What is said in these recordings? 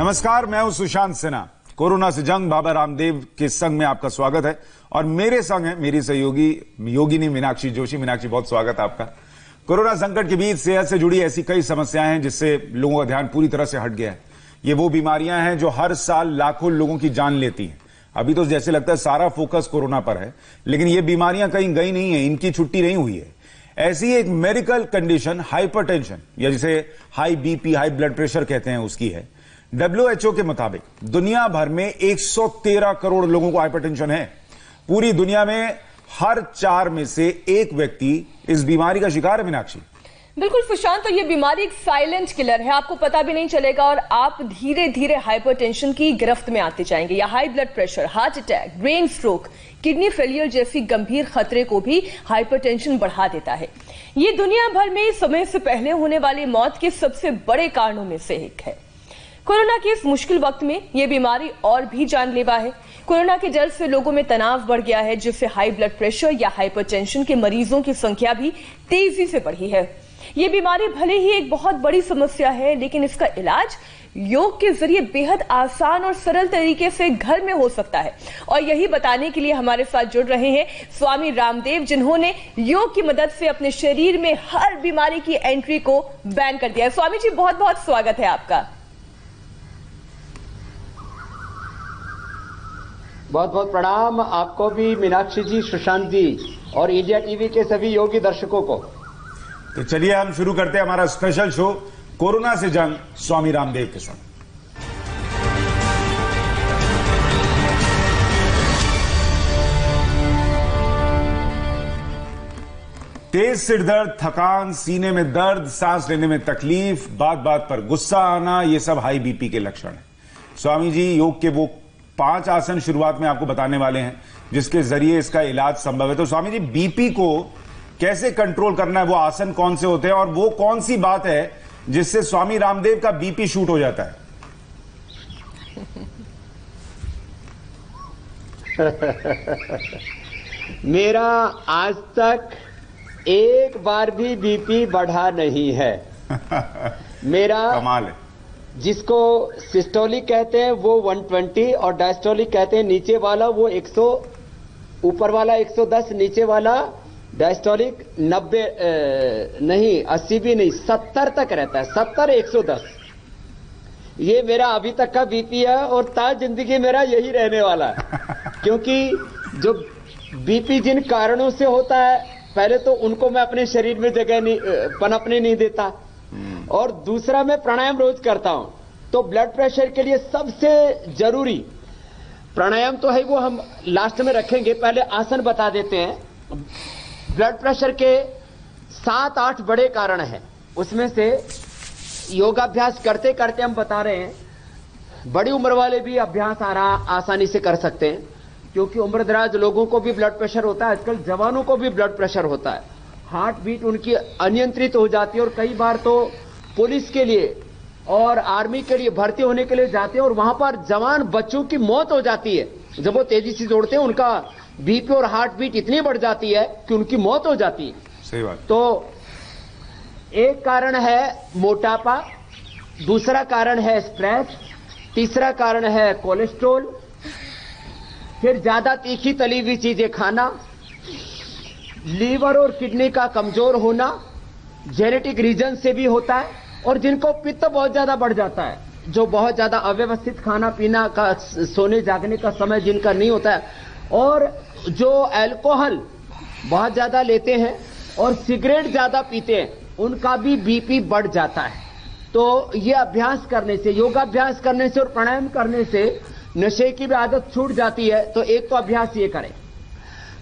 नमस्कार, मैं हूं सुशांत सिन्हा। कोरोना से जंग बाबा रामदेव के संग में आपका स्वागत है और मेरे संग है मेरी सहयोगी योगिनी मीनाक्षी जोशी। मीनाक्षी, बहुत स्वागत है आपका। कोरोना संकट के बीच सेहत से जुड़ी ऐसी कई समस्याएं हैं जिससे लोगों का ध्यान पूरी तरह से हट गया है। ये वो बीमारियां हैं जो हर साल लाखों लोगों की जान लेती हैं। अभी तो जैसे लगता है सारा फोकस कोरोना पर है, लेकिन ये बीमारियां कहीं गई नहीं है, इनकी छुट्टी नहीं हुई है। ऐसी एक मेडिकल कंडीशन हाइपरटेंशन या जिसे high BP, high blood pressure कहते हैं, उसकी है। WHO के मुताबिक दुनिया भर में 113 करोड़ लोगों को हाइपरटेंशन है। पूरी दुनिया में हर 4 में से 1 व्यक्ति इस बीमारी का शिकार है। मीनाक्षी, बिल्कुल सुशांत, तो ये बीमारी एक साइलेंट किलर है, आपको पता भी नहीं चलेगा और आप धीरे धीरे हाइपरटेंशन की गिरफ्त में आते जाएंगे। या high blood pressure, heart attack, brain stroke, kidney failure जैसी गंभीर खतरे को भी हाइपरटेंशन बढ़ा देता है। ये दुनिया भर में समय से पहले होने वाली मौत के सबसे बड़े कारणों में से एक है। कोरोना के इस मुश्किल वक्त में यह बीमारी और भी जानलेवा है। कोरोना के डर से लोगों में तनाव बढ़ गया है, जिससे हाई ब्लड प्रेशर या हाइपरटेंशन के मरीजों की संख्या भी तेजी से बढ़ी है। ये बीमारी भले ही एक बहुत बड़ी समस्या है, लेकिन इसका इलाज योग के जरिए बेहद आसान और सरल तरीके से घर में हो सकता है। और यही बताने के लिए हमारे साथ जुड़ रहे हैं स्वामी रामदेव, जिन्होंने योग की मदद से अपने शरीर में हर बीमारी की एंट्री को बैन कर दिया है। स्वामी जी, बहुत बहुत स्वागत है आपका। बहुत बहुत प्रणाम आपको भी मीनाक्षी जी, सुशांत जी और इंडिया टीवी के सभी योगी दर्शकों को। तो चलिए हम शुरू करते हैं हमारा स्पेशल शो कोरोना से जंग स्वामी रामदेव के साथ। तेज सिरदर्द, थकान, सीने में दर्द, सांस लेने में तकलीफ, बात बात पर गुस्सा आना, ये सब हाई बीपी के लक्षण हैं। स्वामी जी योग के वो 5 आसन शुरुआत में आपको बताने वाले हैं जिसके जरिए इसका इलाज संभव है। तो स्वामी जी, बीपी को कैसे कंट्रोल करना है, वो आसन कौन से होते हैं और वो कौन सी बात है जिससे स्वामी रामदेव का बीपी शूट हो जाता है? मेरा आज तक एक बार भी बीपी बढ़ा नहीं है। मेरा कमाल है। जिसको सिस्टोलिक कहते हैं वो 120 और डायस्टोलिक कहते हैं नीचे वाला वो 100, ऊपर वाला 110, नीचे वाला डायस्टोलिक 90 नहीं, 80 भी नहीं, 70 तक रहता है। 70, 110 ये मेरा अभी तक का बीपी है और ताज जिंदगी मेरा यही रहने वाला है। क्योंकि जो बीपी जिन कारणों से होता है, पहले तो उनको मैं अपने शरीर में जगह नहीं पनपने नहीं देता, और दूसरा मैं प्राणायाम रोज करता हूं। तो ब्लड प्रेशर के लिए सबसे जरूरी प्राणायाम तो है, वो हम लास्ट में रखेंगे, पहले आसन बता देते हैं। ब्लड प्रेशर के 7-8 बड़े कारण हैं, उसमें से योगाभ्यास करते करते हम बता रहे हैं। बड़ी उम्र वाले भी अभ्यास आसानी से कर सकते हैं, क्योंकि उम्र दराज लोगों को भी ब्लड प्रेशर होता है, आजकल जवानों को भी ब्लड प्रेशर होता है। हार्ट बीट उनकी अनियंत्रित हो जाती है और कई बार तो पुलिस के लिए और आर्मी के लिए भर्ती होने के लिए जाते हैं और वहां पर जवान बच्चों की मौत हो जाती है। जब वो तेजी से दौड़ते हैं उनका बीपी और हार्ट बीट इतनी बढ़ जाती है कि उनकी मौत हो जाती है। सही बात। तो एक कारण है मोटापा, दूसरा कारण है स्ट्रेस, तीसरा कारण है कोलेस्ट्रॉल, फिर ज्यादा तीखी तली हुई चीजें खाना, लीवर और किडनी का कमजोर होना, जेनेटिक रीजन से भी होता है, और जिनको पित्त बहुत ज्यादा बढ़ जाता है, जो बहुत ज्यादा अव्यवस्थित खाना पीना का, सोने जागने का समय जिनका नहीं होता है, और जो अल्कोहल बहुत ज्यादा लेते हैं और सिगरेट ज्यादा पीते हैं, उनका भी बीपी बढ़ जाता है। तो ये अभ्यास करने से, योगाभ्यास करने से और प्राणायाम करने से नशे की भी आदत छूट जाती है। तो एक तो अभ्यास ये करें,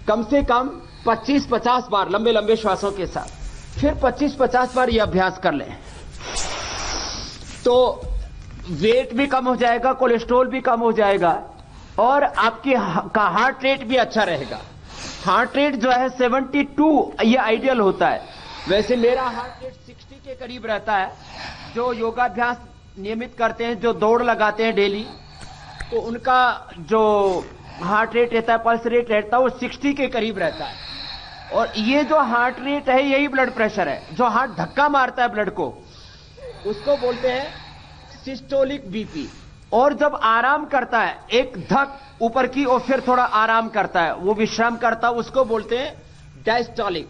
कम से कम 25-50 बार लंबे लंबे श्वासों के साथ, फिर 25-50 बार ये अभ्यास कर लें, तो वेट भी कम हो जाएगा, कोलेस्ट्रॉल भी कम हो जाएगा और आपकी का हार्ट रेट भी अच्छा रहेगा। हार्ट रेट जो है 72 ये आइडियल होता है। वैसे मेरा हार्ट रेट 60 के करीब रहता है। जो योगाभ्यास नियमित करते हैं, जो दौड़ लगाते हैं डेली, तो उनका जो हार्ट रेट रहता है, पल्स रेट रहता है, वो 60 के करीब रहता है। और ये जो हार्ट रेट है यही ब्लड प्रेशर है। जो हार्ट धक्का मारता है ब्लड को, उसको बोलते हैं सिस्टोलिक बीपी। और जब आराम करता है, एक धक ऊपर की और फिर थोड़ा आराम करता है, वो विश्राम करता है, उसको बोलते हैं डायस्टोलिक।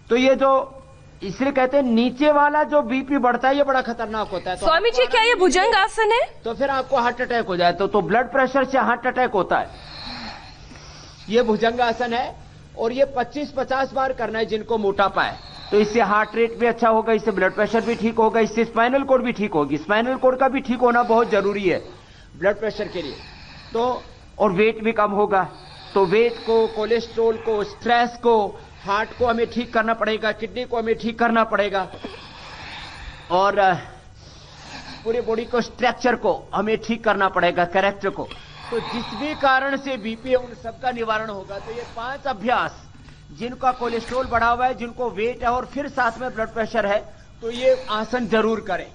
तो ये जो इसलिए कहते हैं नीचे वाला जो बीपी बढ़ता है ये बड़ा खतरनाक होता है। तो स्वामी जी, क्या ये भुजंग आसन है? तो फिर आपको हार्ट अटैक हो जाए तो ब्लड प्रेशर से हार्ट अटैक होता है। ये भुजंग आसन है और ये 25-50 बार करना है जिनको मोटापा है। तो इससे हार्ट रेट भी अच्छा होगा, इससे ब्लड प्रेशर भी ठीक होगा, इससे स्पाइनल कोड भी ठीक होगी। स्पाइनल कोड का भी ठीक होना बहुत जरूरी है ब्लड प्रेशर के लिए। तो और वेट भी कम होगा। तो वेट को, कोलेस्ट्रॉल को, स्ट्रेस को, हार्ट को हमें ठीक करना पड़ेगा, किडनी को हमें ठीक करना पड़ेगा और पूरी बॉडी को, स्ट्रक्चर को हमें ठीक करना पड़ेगा, कैरेक्टर को। तो जिस भी कारण से बीपी है उन सबका निवारण होगा। तो ये 5 अभ्यास, जिनका कोलेस्ट्रॉल बढ़ा हुआ है, जिनको वेट है और फिर साथ में ब्लड प्रेशर है, तो ये आसन जरूर करें।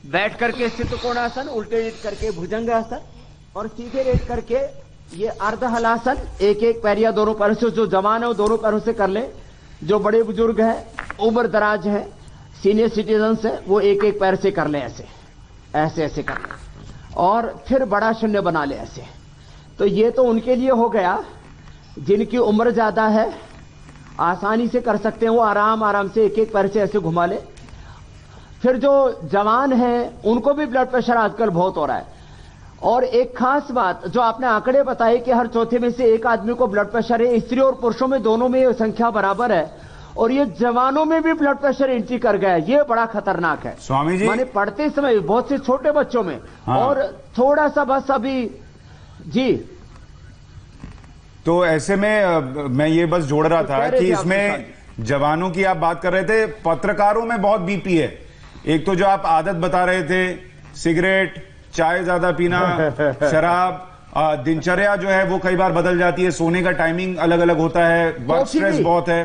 बैठ करके स्थित कोणासन, उल्टे लेट करके भुजंग आसन और सीधे लेट करके ये अर्ध हलासन। एक एक पैर या दोनों पैरों से, जो जवान है वो दोनों पैरों से कर ले, जो बड़े बुजुर्ग हैं, उम्र दराज है, सीनियर सिटीजन्स है, वो एक एक पैर से कर ले, ऐसे ऐसे ऐसे कर ले और फिर बड़ा शून्य बना ले ऐसे। तो ये तो उनके लिए हो गया जिनकी उम्र ज्यादा है, आसानी से कर सकते हैं, वो आराम आराम से एक एक पैर से ऐसे घुमा ले। फिर जो जवान हैं उनको भी ब्लड प्रेशर आजकल बहुत हो रहा है। और एक खास बात जो आपने आंकड़े बताए कि हर चौथे में से एक आदमी को ब्लड प्रेशर है, स्त्री और पुरुषों में दोनों में ये संख्या बराबर है और ये जवानों में भी ब्लड प्रेशर एंट्री कर गया है। ये बड़ा खतरनाक है स्वामी जी। माने पढ़ते समय बहुत से छोटे बच्चों में। हाँ। और थोड़ा सा बस अभी जी, तो ऐसे में मैं ये बस जोड़ रहा था कि इसमें जवानों की आप बात कर रहे थे, पत्रकारों में बहुत बीपी है। एक तो जो आप आदत बता रहे थे, सिगरेट, चाय ज्यादा पीना, शराब, दिनचर्या जो है वो कई बार बदल जाती है, सोने का टाइमिंग अलग अलग होता है, वर्क स्ट्रेस बहुत है।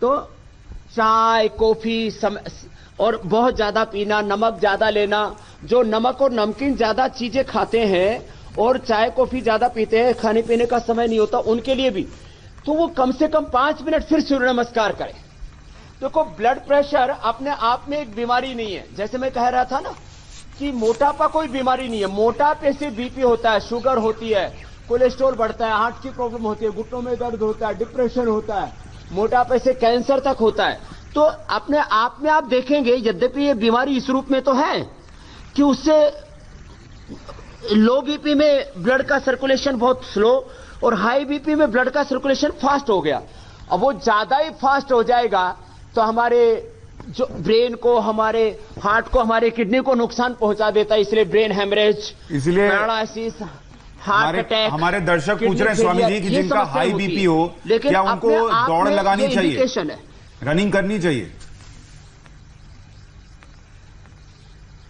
तो चाय, कॉफी और बहुत ज्यादा पीना, नमक ज्यादा लेना, जो नमक और नमकीन ज्यादा चीजें खाते हैं और चाय कॉफी ज्यादा पीते हैं, खाने पीने का समय नहीं होता, उनके लिए भी तो वो कम से कम 5 मिनट फिर सूर्य नमस्कार करें। देखो ब्लड प्रेशर अपने आप में एक बीमारी नहीं है। जैसे मैं कह रहा था ना कि मोटापा कोई बीमारी नहीं है। मोटापे से बीपी होता है, शुगर होती है, कोलेस्ट्रॉल बढ़ता है, हार्ट की प्रॉब्लम होती है, घुटनों में दर्द होता है, डिप्रेशन होता है, मोटापे से कैंसर तक होता है। तो अपने आप में आप देखेंगे, यद्यपि ये बीमारी इस रूप में तो है कि उससे लो बीपी में ब्लड का सर्कुलेशन बहुत स्लो और हाई बीपी में ब्लड का सर्कुलेशन फास्ट हो गया। अब वो ज्यादा ही फास्ट हो जाएगा तो हमारे जो ब्रेन को, हमारे हार्ट को, हमारे किडनी को नुकसान पहुंचा देता है। इसलिए ब्रेन हेमरेज, इसलिए पैरालिसिस, हार्ट अटैक। हमारे दर्शक पूछ रहे हैं स्वामी जी कि जिनका हाई बीपी हो, क्या उनको दौड़ लगानी चाहिए, रनिंग करनी चाहिए?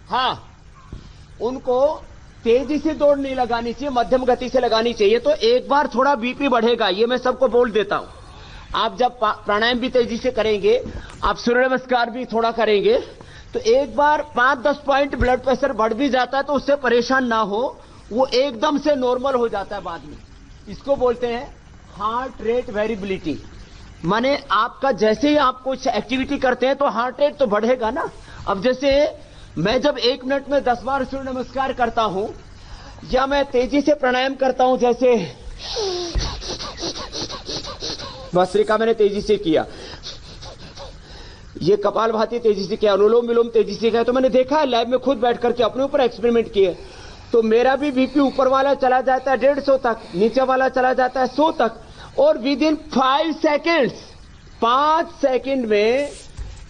हाँ, उनको तेजी से दौड़ नहीं लगानी चाहिए, मध्यम गति से लगानी चाहिए। तो एक बार थोड़ा बीपी बढ़ेगा, ये मैं सबको बोल देता हूं। आप जब प्राणायाम भी तेजी से करेंगे, आप सूर्य नमस्कार भी थोड़ा करेंगे, तो एक बार 5-10 पॉइंट ब्लड प्रेशर बढ़ भी जाता है तो उससे परेशान ना हो, वो एकदम से नॉर्मल हो जाता है बाद में। इसको बोलते हैं हार्ट रेट वेरिएबिलिटी। माने आपका जैसे ही आप कुछ एक्टिविटी करते हैं तो हार्ट रेट तो बढ़ेगा ना। अब जैसे मैं जब 1 मिनट में 10 बार सूर्य नमस्कार करता हूं या मैं तेजी से प्राणायाम करता हूं, जैसे भस्त्रिका मैंने तेजी से किया, ये कपालभाति तेजी से किया, अनुलोम विलोम तेजी से किया, तो मैंने देखा है लैब में खुद बैठ करके अपने ऊपर एक्सपेरिमेंट किए, तो मेरा भी बीपी ऊपर वाला चला जाता है 150 तक, नीचे वाला चला जाता है 100 तक, और विद इन 5 सेकेंड्स, 5 सेकेंड में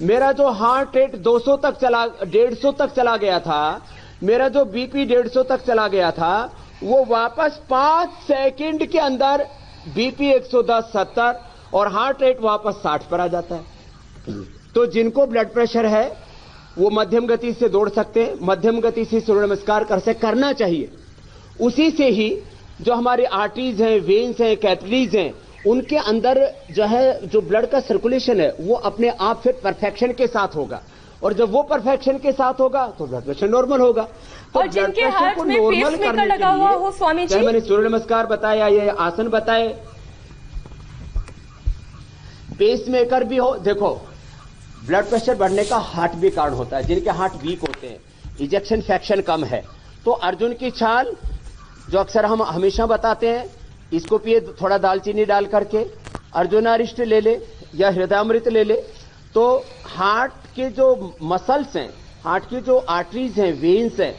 मेरा जो हार्ट रेट 200 तक चला, 150 तक चला गया था, मेरा जो बीपी 150 तक चला गया था, वो वापस 5 सेकेंड के अंदर बीपी 110, 70 और हार्ट रेट वापस 60 पर आ जाता है। तो जिनको ब्लड प्रेशर है वो मध्यम गति से दौड़ सकते हैं, मध्यम गति से सूर्य नमस्कार करना चाहिए। उसी से ही जो हमारे आर्टरीज हैं, वेन्स हैं, कैपिलरीज हैं, उनके अंदर जो है जो ब्लड का सर्कुलेशन है वो अपने आप फिर परफेक्शन के साथ होगा, और जब वो परफेक्शन के साथ होगा तो ब्लड प्रेशर नॉर्मल होगा। तो और जिनके हार्ट में पेसमेकर लगा हुआ हो स्वामी जी, मैंने सूर्य नमस्कार बताया, ये आसन बताए, पेसमेकर भी हो, देखो ब्लड प्रेशर बढ़ने का हार्ट भी कारण होता है। जिनके हार्ट वीक होते हैं, इजेक्शन फ्रैक्शन कम है, तो अर्जुन की छाल जो अक्सर हम हमेशा बताते हैं, इसको पिए थोड़ा दालचीनी डाल करके, अर्जुनारिष्ट ले ले या हृदयामृत ले ले, तो हार्ट के जो मसल्स हैं, हार्ट की जो आर्टरीज हैं, वेन्स हैं,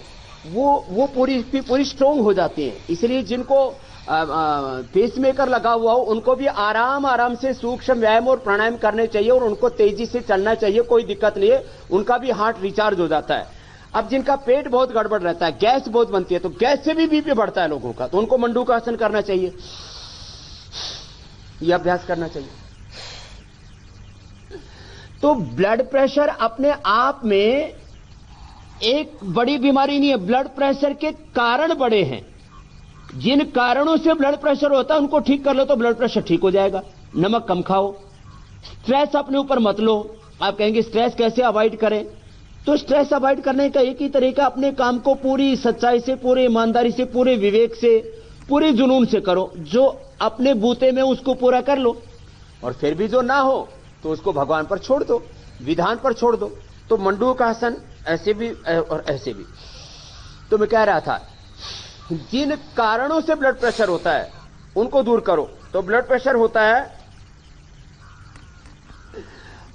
वो पूरी स्ट्रोंग हो जाती हैं। इसलिए जिनको पेसमेकर लगा हुआ हो उनको भी आराम से सूक्ष्म व्यायाम और प्राणायाम करने चाहिए और उनको तेजी से चलना चाहिए, कोई दिक्कत नहीं है, उनका भी हार्ट रिचार्ज हो जाता है। अब जिनका पेट बहुत गड़बड़ रहता है, गैस बहुत बनती है, तो गैस से भी बीपी बढ़ता है लोगों का, तो उनको मंडूकासन करना चाहिए, यह अभ्यास करना चाहिए। तो ब्लड प्रेशर अपने आप में एक बड़ी बीमारी नहीं है, ब्लड प्रेशर के कारण बड़े हैं। जिन कारणों से ब्लड प्रेशर होता है उनको ठीक कर लो तो ब्लड प्रेशर ठीक हो जाएगा। नमक कम खाओ, स्ट्रेस अपने ऊपर मत लो। आप कहेंगे स्ट्रेस कैसे अवॉइड करें, तो स्ट्रेस अवॉइड करने का एक ही तरीका, अपने काम को पूरी सच्चाई से, पूरी ईमानदारी से, पूरे विवेक से, पूरे जुनून से करो। जो अपने बूते में उसको पूरा कर लो, और फिर भी जो ना हो तो उसको भगवान पर छोड़ दो, विधान पर छोड़ दो। तो मंडूकासन ऐसे भी और ऐसे भी। तो मैं कह रहा था, जिन कारणों से ब्लड प्रेशर होता है उनको दूर करो। तो ब्लड प्रेशर होता है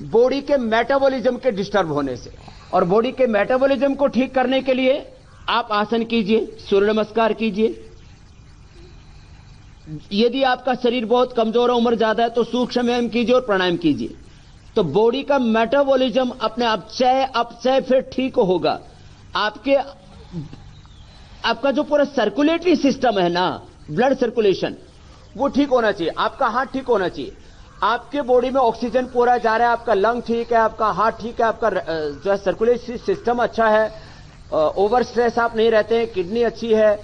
बॉडी के मेटाबॉलिज्म के डिस्टर्ब होने से, और बॉडी के मेटाबॉलिज्म को ठीक करने के लिए आप आसन कीजिए, सूर्य नमस्कार कीजिए। यदि आपका शरीर बहुत कमजोर है, उम्र ज्यादा है, तो सूक्ष्म व्यायाम कीजिए और प्राणायाम कीजिए। तो बॉडी का मेटाबॉलिज्म अपने आप अपचय फिर ठीक होगा। आपका जो पूरा सर्कुलेटरी सिस्टम है ना, ब्लड सर्कुलेशन, वो ठीक होना चाहिए। आपका हार्ट ठीक होना चाहिए, आपके बॉडी में ऑक्सीजन पूरा जा रहा है, आपका लंग ठीक है, आपका हार्ट ठीक है, आपका जो है सर्कुलेटरी सिस्टम अच्छा है, ओवर स्ट्रेस आप नहीं रहते हैं, किडनी अच्छी है,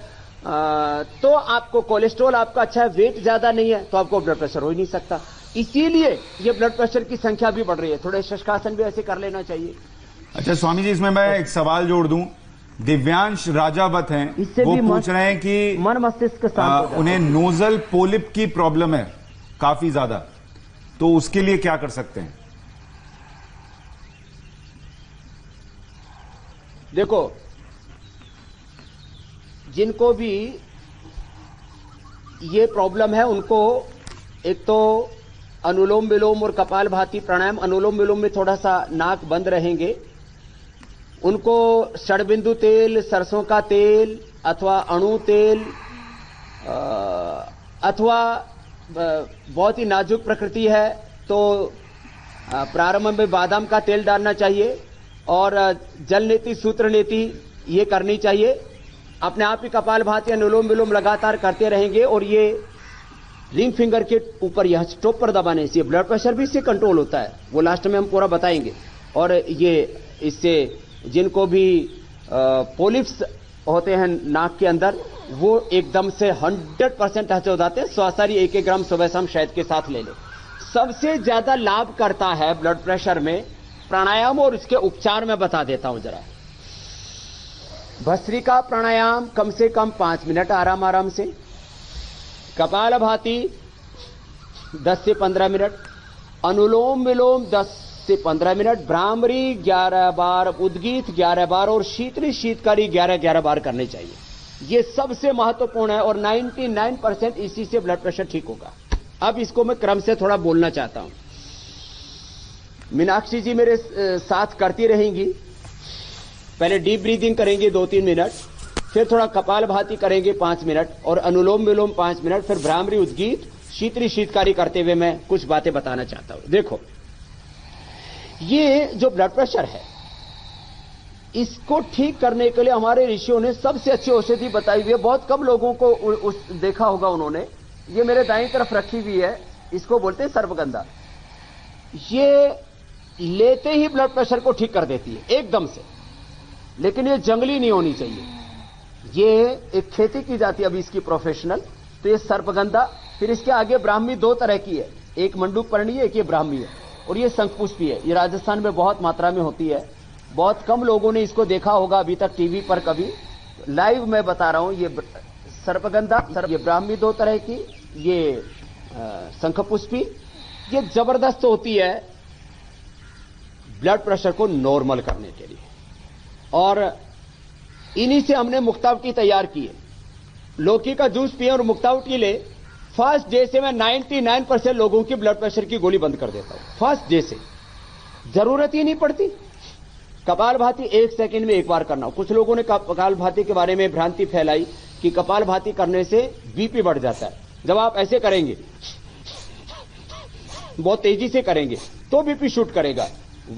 तो आपको कोलेस्ट्रॉल आपका अच्छा है, वेट ज्यादा नहीं है, तो आपको ब्लड प्रेशर हो ही नहीं सकता। इसीलिए ये ब्लड प्रेशर की संख्या भी बढ़ रही है। थोड़े शशकासन भी ऐसे कर लेना चाहिए। अच्छा स्वामी जी, इसमें मैं एक सवाल जोड़ दूं। दिव्यांश राजावत हैं, वो पूछ रहे हैं कि मन मस्तिष्क शांत, उन्हें नोजल पोलिप की प्रॉब्लम है काफी ज्यादा, तो उसके लिए क्या कर सकते हैं? देखो, जिनको भी ये प्रॉब्लम है उनको एक तो अनुलोम विलोम और कपालभाति प्राणायाम, अनुलोम विलोम में थोड़ा सा नाक बंद रहेंगे, उनको षडबिंदु तेल, सरसों का तेल अथवा अणु तेल, अथवा बहुत ही नाजुक प्रकृति है तो प्रारंभ में बादाम का तेल डालना चाहिए, और जल नीति, सूत्र नीति ये करनी चाहिए। अपने आप ही कपालभाति, अनुलोम विलोम लगातार करते रहेंगे, और ये रिंग फिंगर के ऊपर यह स्टॉप पर दबाने से ब्लड प्रेशर भी इससे कंट्रोल होता है, वो लास्ट में हम पूरा बताएंगे। और ये इससे जिनको भी पोलिप्स होते हैं नाक के अंदर, वो एकदम से 100% हट हो जाते हैं। 100 ग्राम सुबह शाम शहद के साथ ले ले। सबसे ज्यादा लाभ करता है ब्लड प्रेशर में प्राणायाम, और इसके उपचार में बता देता हूं जरा। भस्त्रिका प्राणायाम कम से कम 5 मिनट आराम आराम से, कपालभाति 10 से 15 मिनट, अनुलोम विलोम 10 से 15 मिनट, भ्रामरी 11 बार, उद्गीत 11 बार, और शीतली शीतकारी 11-11 बार करने चाहिए। ये सबसे महत्वपूर्ण है, और 99% इसी से ब्लड प्रेशर ठीक होगा। अब इसको मैं क्रम से थोड़ा बोलना चाहता हूं। मीनाक्षी जी मेरे साथ करती रहेंगी। पहले डीप ब्रीदिंग करेंगे 2-3 मिनट, फिर थोड़ा कपालभाति करेंगे 5 मिनट, और अनुलोम विलोम 5 मिनट, फिर भ्रामरी, उद्गीत, शीतली शीतकारी करते हुए मैं कुछ बातें बताना चाहता हूं। देखो, ये जो ब्लड प्रेशर है, इसको ठीक करने के लिए हमारे ऋषियों ने सबसे अच्छी औषधि बताई हुई है। बहुत कम लोगों को देखा होगा उन्होंने। ये मेरे दाईं तरफ रखी हुई है, इसको बोलते हैं सर्पगंधा। ये लेते ही ब्लड प्रेशर को ठीक कर देती है एकदम से, लेकिन ये जंगली नहीं होनी चाहिए। ये एक खेती की जाती है अभी इसकी प्रोफेशनल। तो ये सर्पगंधा, फिर इसके आगे ब्राह्मी 2 तरह की है, एक मंडूक पर्णी है, एक ये ब्राह्मी है, और ये शंखपुष्पी है। ये राजस्थान में बहुत मात्रा में होती है। बहुत कम लोगों ने इसको देखा होगा अभी तक टीवी पर कभी। लाइव मैं बता रहा हूं, ये सर्पगंधा, ये ब्राह्मी 2 तरह की, ये शंखपुष्पी, ये जबरदस्त होती है। ब्लड प्रेशर को नॉर्मल करने के लिए। और इन्हीं से हमने मुक्तावटी तैयार की है। लौकी का जूस पिए और मुक्तावटी ले, फर्स्ट डे से मैं 99% लोगों की ब्लड प्रेशर की गोली बंद कर देता हूं। फर्स्ट डे से जरूरत ही नहीं पड़ती। कपालभाति 1 सेकंड में एक बार करना। कुछ लोगों ने कपालभाति के बारे में भ्रांति फैलाई कि कपालभाति करने से बीपी बढ़ जाता है। जब आप ऐसे करेंगे, बहुत तेजी से करेंगे, तो बीपी शूट करेगा।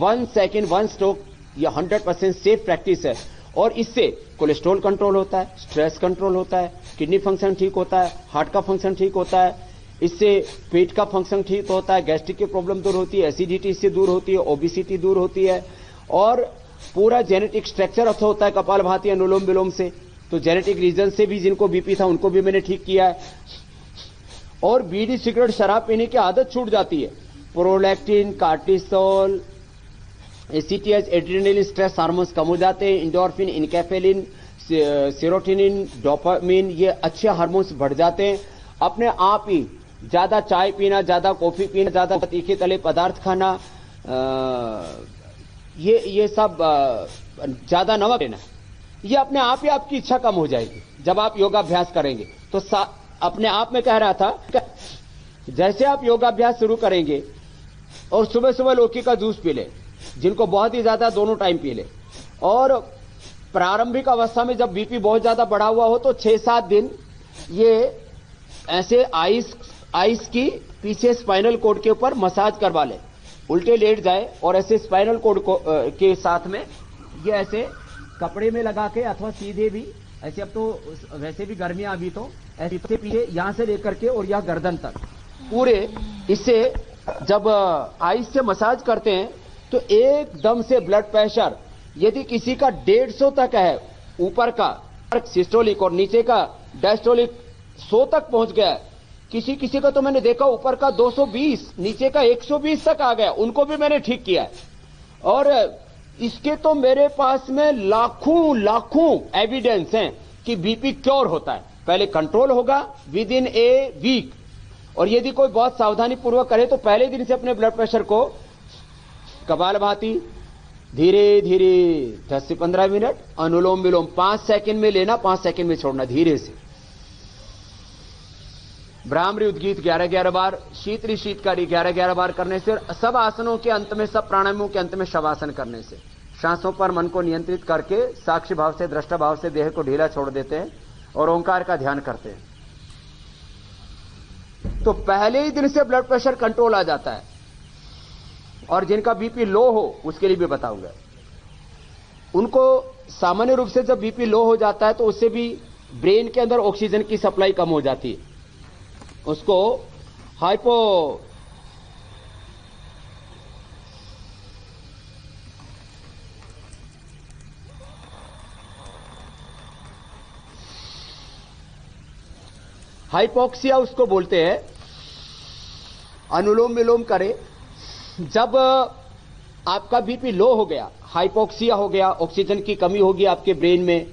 1 सेकंड 1 स्ट्रोक, यह 100% सेफ प्रैक्टिस है। और इससे कोलेस्ट्रॉल कंट्रोल होता है, स्ट्रेस कंट्रोल होता है, किडनी फंक्शन ठीक होता है, हार्ट का फंक्शन ठीक होता है, इससे पेट का फंक्शन ठीक होता है, गैस्ट्रिक की प्रॉब्लम दूर होती है, एसिडिटी इससे दूर होती है, ओबेसिटी दूर होती है। और पूरा जेनेटिक स्ट्रक्चर अच्छा होता है कपालभाति अनुलोम विलोम से। तो जेनेटिक रीजन से भी जिनको बीपी था उनको भी मैंने ठीक किया है। और बीड़ी सिगरेट शराब पीने की आदत छूट जाती है। Prolactin, cortisol, ACTH, adrenaline, stress hormones कम हो जाते हैं। इंडोर्फिन, इनकेफेलिन, सेरोटोनिन, डोपामिन, ये अच्छे हार्मोन्स बढ़ जाते हैं। अपने आप ही ज्यादा चाय पीना, ज्यादा कॉफी पीना, ज्यादा तीखे तले पदार्थ खाना, ये सब ज्यादा नमक लेना, ये अपने आप ही आपकी इच्छा कम हो जाएगी जब आप योगाभ्यास करेंगे। तो अपने आप में कह रहा था, जैसे आप योगाभ्यास शुरू करेंगे और सुबह सुबह लौकी का जूस पी ले, जिनको बहुत ही ज्यादा दोनों टाइम पी ले। और प्रारंभिक अवस्था में जब बीपी बहुत ज्यादा बढ़ा हुआ हो तो 6-7 दिन ये ऐसे आइस की पीछे स्पाइनल कोड के ऊपर मसाज करवा ले, उल्टे लेट जाए और ऐसे स्पाइनल कोड के साथ में ये ऐसे कपड़े में लगा के अथवा सीधे भी ऐसे, अब तो वैसे भी गर्मियां अभी तो ऐसे पीछे यहां से लेकर के और यह गर्दन तक पूरे, इससे जब आइस से मसाज करते हैं तो एकदम से ब्लड प्रेशर यदि किसी का 150 तक है, ऊपर का सिस्टोलिक और नीचे का डायस्टोलिक 100 तक पहुंच गया है। किसी का तो मैंने देखा ऊपर का 220, नीचे का 120 तक आ गया, उनको भी मैंने ठीक किया है। और इसके तो मेरे पास में लाखों एविडेंस हैं कि बीपी क्योर होता है। पहले कंट्रोल होगा विद इन ए वीक, और यदि कोई बहुत सावधानी पूर्वक करे तो पहले दिन से अपने ब्लड प्रेशर को कपालभाति धीरे धीरे 10 से 15 मिनट, अनुलोम विलोम 5 सेकंड में लेना, 5 सेकंड में छोड़ना धीरे से। भ्रामरी उद्गीत 11-11 बार, शीतली शीतकारी 11-11 बार करने से, सब आसनों के अंत में, सब प्राणायामों के अंत में शवासन करने से सांसों पर मन को नियंत्रित करके साक्षी भाव से, दृष्टा भाव से देह को ढीला छोड़ देते हैं और ओंकार का ध्यान करते हैं। तो पहले ही दिन से ब्लड प्रेशर कंट्रोल आ जाता है। और जिनका बीपी लो हो उसके लिए भी बताऊंगा। उनको सामान्य रूप से जब बीपी लो हो जाता है तो उससे भी ब्रेन के अंदर ऑक्सीजन की सप्लाई कम हो जाती है, उसको हाइपोक्सिया उसको बोलते हैं। अनुलोम विलोम करे, जब आपका बीपी लो हो गया, हाइपोक्सिया हो गया, ऑक्सीजन की कमी होगी आपके ब्रेन में,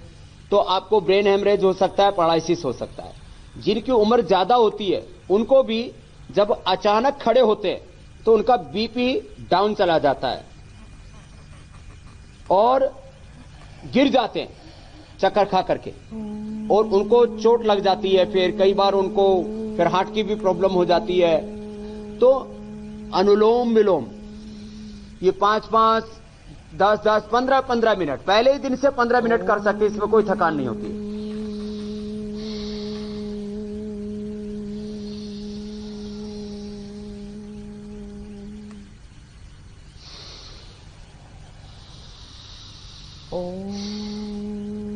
तो आपको ब्रेन हेमरेज हो सकता है, पैरालिसिस हो सकता है। जिनकी उम्र ज्यादा होती है उनको भी जब अचानक खड़े होते हैं तो उनका बीपी डाउन चला जाता है और गिर जाते हैं चक्कर खा करके, और उनको चोट लग जाती है। फिर कई बार उनको फिर हार्ट की भी प्रॉब्लम हो जाती है। तो अनुलोम विलोम ये 5-5, 10-10, 15-15 मिनट, पहले ही दिन से 15 मिनट कर सकते, इसमें कोई थकान नहीं होती।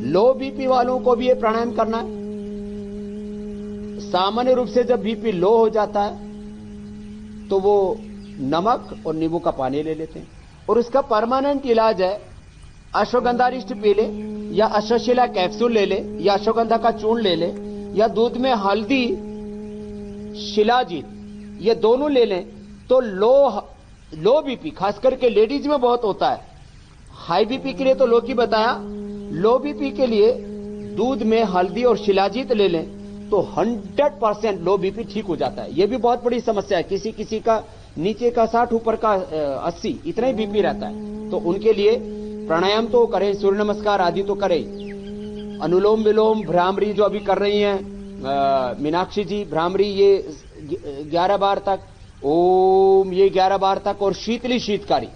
लो बीपी वालों को भी ये प्राणायाम करना है। सामान्य रूप से जब बीपी लो हो जाता है तो वो नमक और नींबू का पानी ले लेते हैं, और उसका परमानेंट इलाज है अश्वगंधारिष्ट पी ले, या अश्वशिला कैप्सूल ले ले, या अश्वगंधा का चूर्ण ले ले, या दूध में हल्दी, शिलाजीत, ये दोनों ले लें तो लो बीपी खास करके लेडीज में बहुत होता है। हाई बीपी के लिए तो लो की बताया, लो बीपी के लिए दूध में हल्दी और शिलाजीत ले लें तो 100% लो बीपी ठीक हो जाता है। ये भी बहुत बड़ी समस्या है, किसी किसी का नीचे का 60 ऊपर का 80 इतना ही बीपी रहता है। तो उनके लिए प्राणायाम तो करें, सूर्य नमस्कार आदि तो करें, अनुलोम विलोम भ्रामरी जो अभी कर रही हैं मीनाक्षी जी, भ्रामरी ये 11 बार तक, ओम ये 11 बार तक, और शीतली शीतकारी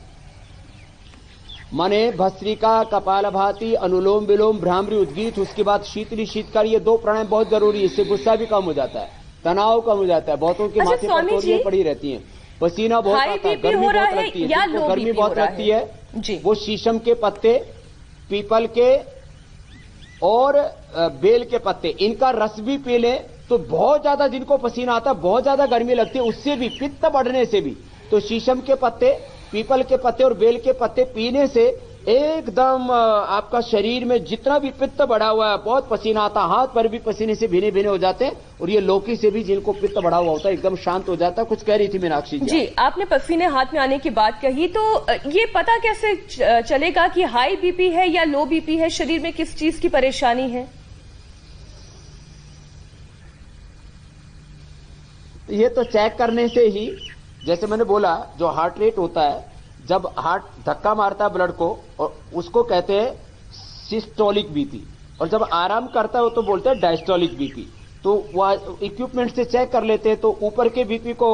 माने भस्त्रिका, कपालभाति, अनुलोम विलोम भ्रामरी उद्गीत, उसके बाद शीतली शीतकारी, ये 2 प्राणायाम बहुत जरूरी है। इससे गुस्सा भी कम हो जाता है, तनाव कम हो जाता है। बहुतों के माथे पर तोड़ियां पड़ी रहती हैं, पसीना बहुत आता है, गर्मी बहुत लगती है, जिनको गर्मी बहुत लगती है वो शीशम के पत्ते, पीपल के और बेल के पत्ते, इनका रस भी पी लें तो बहुत ज्यादा, जिनको पसीना आता है, बहुत ज्यादा गर्मी लगती है, उससे भी, पित्त बढ़ने से भी, तो शीशम के पत्ते, पीपल के पत्ते और बेल के पत्ते पीने से एकदम आपका शरीर में जितना भी पित्त बढ़ा हुआ है, बहुत पसीना आता है, हाथ पर भी पसीने से भीने भीने हो जाते हैं, और ये लौकी से भी जिनको पित्त बढ़ा हुआ होता है एकदम शांत हो जाता है। कुछ कह रही थी मीनाक्षी जी? जी, आपने पसीने हाथ में आने की बात कही, तो ये पता कैसे चलेगा कि हाई बीपी है या लो बीपी है? शरीर में किस चीज की परेशानी है? ये तो चेक करने से ही, जैसे मैंने बोला, जो हार्ट रेट होता है, जब हार्ट धक्का मारता है ब्लड को, और उसको कहते हैं सिस्टोलिक बीपी, और जब आराम करता है वो तो बोलते हैं डायस्टोलिक बीपी। तो वो इक्विपमेंट से चेक कर लेते हैं, तो ऊपर के बीपी को,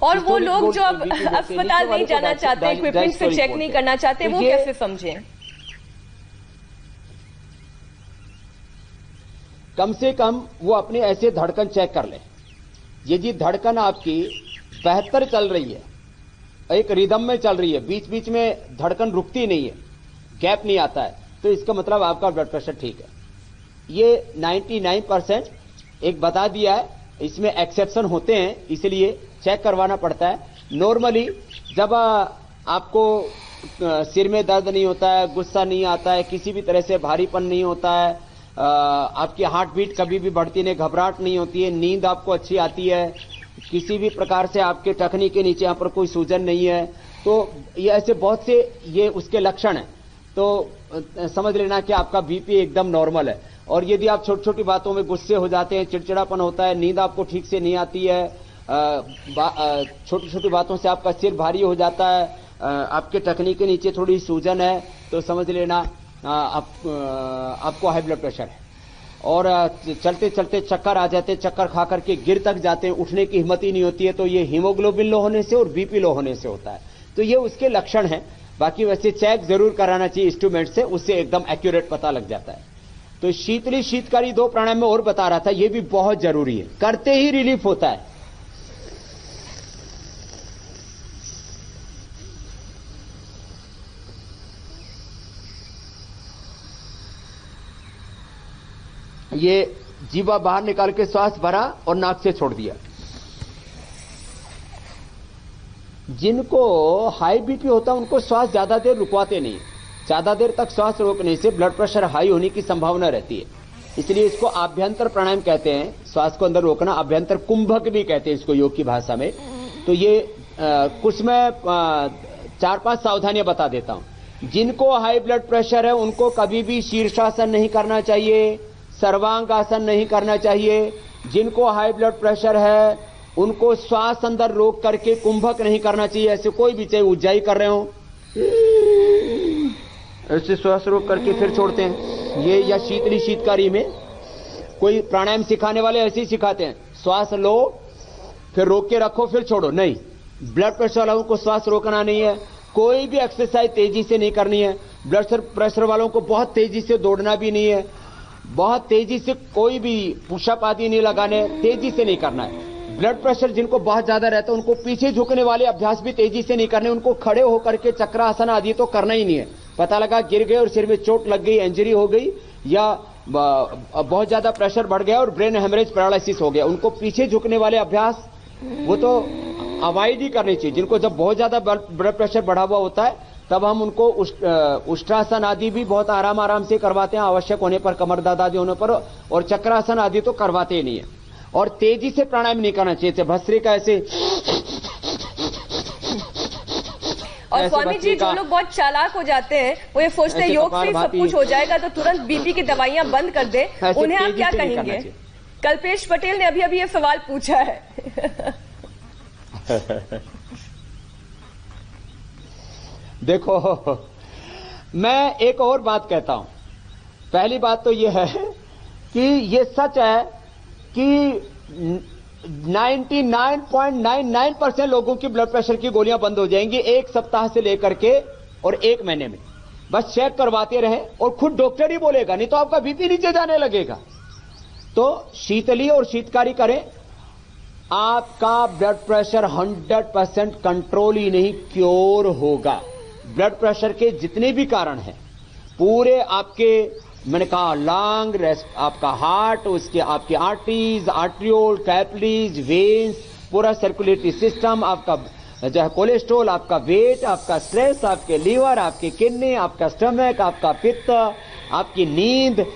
और वो लोग जो अब अस्पताल नहीं जाना चाहते, इक्विपमेंट से चेक नहीं करना चाहते, वो कैसे समझें? कम से कम वो अपने ऐसे धड़कन चेक कर ले। यदि धड़कन आपकी बेहतर चल रही है, एक रिदम में चल रही है, बीच बीच में धड़कन रुकती नहीं है, गैप नहीं आता है, तो इसका मतलब आपका ब्लड प्रेशर ठीक है। ये 99% एक बता दिया है, इसमें एक्सेप्शन होते हैं, इसलिए चेक करवाना पड़ता है। नॉर्मली जब आपको सिर में दर्द नहीं होता है, गुस्सा नहीं आता है, किसी भी तरह से भारीपन नहीं होता है, आपकी हार्ट बीट कभी भी बढ़ती नहीं, घबराहट नहीं होती है, नींद आपको अच्छी आती है, किसी भी प्रकार से आपके टखनी के नीचे यहाँ पर कोई सूजन नहीं है, तो ये ऐसे बहुत से ये उसके लक्षण हैं, तो समझ लेना कि आपका बीपी एकदम नॉर्मल है। और यदि आप छोटी छोटी बातों में गुस्से हो जाते हैं, चिड़चिड़ापन होता है, नींद आपको ठीक से नहीं आती है, छोटी छोटी बातों से आपका सिर भारी हो जाता है, आपके टखनी के नीचे थोड़ी सूजन है, तो समझ लेना आपको हाई ब्लड प्रेशर है। और चलते चलते चक्कर आ जाते, चक्कर खा करके गिर तक जाते हैं, उठने की हिम्मत ही नहीं होती है, तो ये हीमोग्लोबिन लो होने से और बीपी लो होने से होता है। तो ये उसके लक्षण हैं। बाकी वैसे चेक जरूर कराना चाहिए इंस्ट्रूमेंट से, उससे एकदम एक्यूरेट पता लग जाता है। तो शीतली शीतकारी 2 प्राणायाम में और बता रहा था, ये भी बहुत जरूरी है, करते ही रिलीफ होता है। ये जीवा बाहर निकाल के श्वास भरा और नाक से छोड़ दिया। जिनको हाई बीपी होता है उनको श्वास ज्यादा देर रुकवाते नहीं, ज्यादा देर तक श्वास रोकने से ब्लड प्रेशर हाई होने की संभावना रहती है, इसलिए इसको आभ्यंतर प्राणायाम कहते हैं, श्वास को अंदर रोकना, आभ्यंतर कुंभक भी कहते हैं इसको योग की भाषा में। तो ये कुछ मैं 4-5 सावधानियां बता देता हूं। जिनको हाई ब्लड प्रेशर है उनको कभी भी शीर्षासन नहीं करना चाहिए, सर्वांग आसन नहीं करना चाहिए। जिनको हाई ब्लड प्रेशर है उनको श्वास अंदर रोक करके कुंभक नहीं करना चाहिए, ऐसे कोई भी, चाहे उज्जाई कर रहे हो ऐसे श्वास रोक करके फिर छोड़ते हैं ये, या शीतली शीतकारी में कोई प्राणायाम सिखाने वाले ऐसे ही सिखाते हैं, श्वास लो फिर रोक के रखो फिर छोड़ो, नहीं। ब्लड प्रेशर वालों को श्वास रोकना नहीं है, कोई भी एक्सरसाइज तेजी से नहीं करनी है, ब्लड प्रेशर वालों को बहुत तेजी से दौड़ना भी नहीं है, बहुत तेजी से कोई भी पुशअप आदि नहीं लगाने, तेजी से नहीं करना है। ब्लड प्रेशर जिनको बहुत ज्यादा रहता है उनको पीछे झुकने वाले अभ्यास भी तेजी से नहीं करने, उनको खड़े होकर के चक्रासन आदि तो करना ही नहीं है। पता लगा गिर गए और सिर में चोट लग गई, इंजरी हो गई, या बहुत ज्यादा प्रेशर बढ़ गया और ब्रेन हेमरेज पैरालिसिस हो गया, उनको पीछे झुकने वाले अभ्यास वो तो अवॉइड ही करनी चाहिए। जिनको जब बहुत ज्यादा ब्लड प्रेशर बढ़ा हुआ होता है तब हम उनको उष्ट्रासन आदि भी बहुत आराम आराम से करवाते हैं, आवश्यक होने पर, कमर दर्द आदि होने पर, और चक्रासन आदि तो करवाते ही नहीं है। और तेजी से प्राणायाम नहीं करना चाहिए, भस्त्रिका ऐसे। और स्वामी जी, जो लोग बहुत चालाक हो जाते हैं वो ये सोचते हैं योग से सब कुछ हो जाएगा तो तुरंत बीपी की दवाइयां बंद कर दे, उन्हें आप क्या कहेंगे? कल्पेश पटेल ने अभी अभी ये सवाल पूछा है। देखो, मैं एक और बात कहता हूं। पहली बात तो यह है कि ये सच है कि 99.99% लोगों की ब्लड प्रेशर की गोलियां बंद हो जाएंगी एक सप्ताह से लेकर के और एक महीने में। बस चेक करवाते रहें और खुद डॉक्टर ही बोलेगा, नहीं तो आपका बीपी नीचे जाने लगेगा। तो शीतली और शीतकारी करें, आपका ब्लड प्रेशर 100% कंट्रोल ही नहीं क्योर होगा। ब्लड प्रेशर के जितने भी कारण हैं, पूरे आपके, मैंने कहा लंग, आपका हार्ट, उसके आपके आर्टरीज, आर्ट्रियोल, कैपिलरीज, वेन्स, पूरा सर्कुलेटरी सिस्टम, आपका जो है कोलेस्ट्रॉल, आपका वेट, आपका स्ट्रेस, आपके लीवर, आपके किडनी, आपका स्टमक, आपका पित्त, आपकी नींद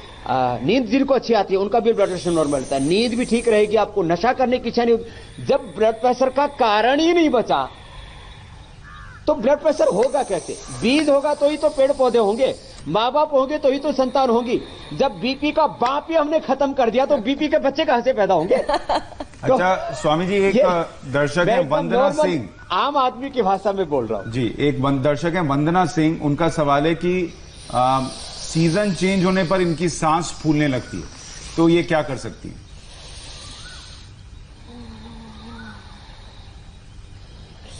जिनको अच्छी आती है उनका भी ब्लड प्रेशर नॉर्मल रहता है। नींद भी ठीक रहेगी, आपको नशा करने की इच्छा नहीं होगी। जब ब्लड प्रेशर का कारण ही नहीं बचा तो ब्लड प्रेशर होगा कैसे? बीज होगा तो ही तो पेड़ पौधे होंगे, माँ बाप होंगे तो ही तो संतान होगी। जब बीपी का बाप ही हमने खत्म कर दिया तो बीपी के बच्चे कहां से पैदा होंगे? अच्छा स्वामी जी, एक दर्शक है वंदना सिंह, आम आदमी की भाषा में बोल रहा हूं जी, एक दर्शक है वंदना सिंह, उनका सवाल है कि सीजन चेंज होने पर इनकी सांस फूलने लगती है, तो ये क्या कर सकती है?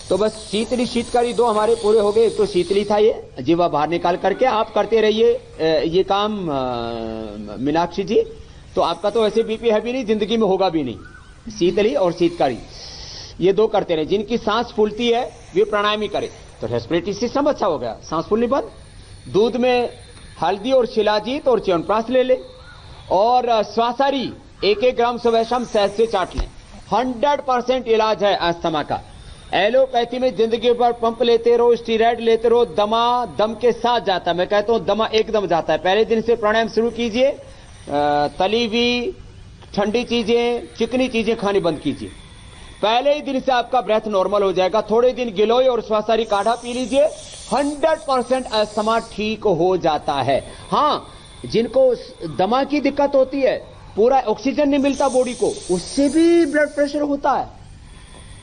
तो बस शीतली शीतकारी दो हमारे पूरे हो गए। एक तो शीतली था, ये जीवा बाहर निकाल करके आप करते रहिए ये काम मीनाक्षी जी, तो आपका तो ऐसे बीपी है भी नहीं, जिंदगी में होगा भी नहीं। शीतली और शीतकारी ये दो करते रहे। जिनकी सांस फूलती है वे प्राणायाम ही करे तो रेस्पिरेटरी सिस्टम अच्छा हो गया, सांस फूलनी बंद। दूध में हल्दी और शिलाजीत और च्यवनप्राश ले ले और श्वासारी 1-1 ग्राम सुबह शाम सहज से चाट लें। 100% इलाज है अस्थमा का। एलोपैथी में जिंदगी भर पंप लेते रहो, स्टीरॉयड लेते रहो, दमा दम के साथ जाता है। मैं कहता हूं दमा एकदम जाता है। पहले दिन से प्राणायाम शुरू कीजिए, तली हुई ठंडी चीजें, चिकनी चीजें खानी बंद कीजिए। पहले ही दिन से आपका ब्रेथ नॉर्मल हो जाएगा। थोड़े दिन गिलोय और श्वासारी काढ़ा पी लीजिए, 100% अस्थमा ठीक हो जाता है। हाँ, जिनको दमा की दिक्कत होती है, पूरा ऑक्सीजन नहीं मिलता बॉडी को, उससे भी ब्लड प्रेशर होता है,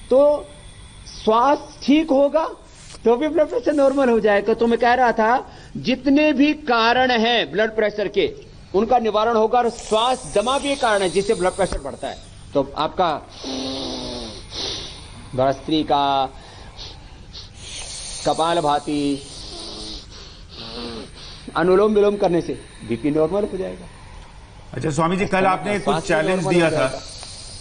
तो श्वास ठीक होगा तो भी ब्लड प्रेशर नॉर्मल हो जाएगा। तो मैं कह रहा था जितने भी कारण हैं ब्लड प्रेशर के उनका निवारण होगा, और श्वास दमा भी एक कारण है जिससे ब्लड प्रेशर बढ़ता है। तो आपका भस्त्रिका, कपालभाति, अनुलोम विलोम करने से बीपी नॉर्मल हो जाएगा। अच्छा स्वामी जी, कल आपने कुछ चैलेंज दिया था,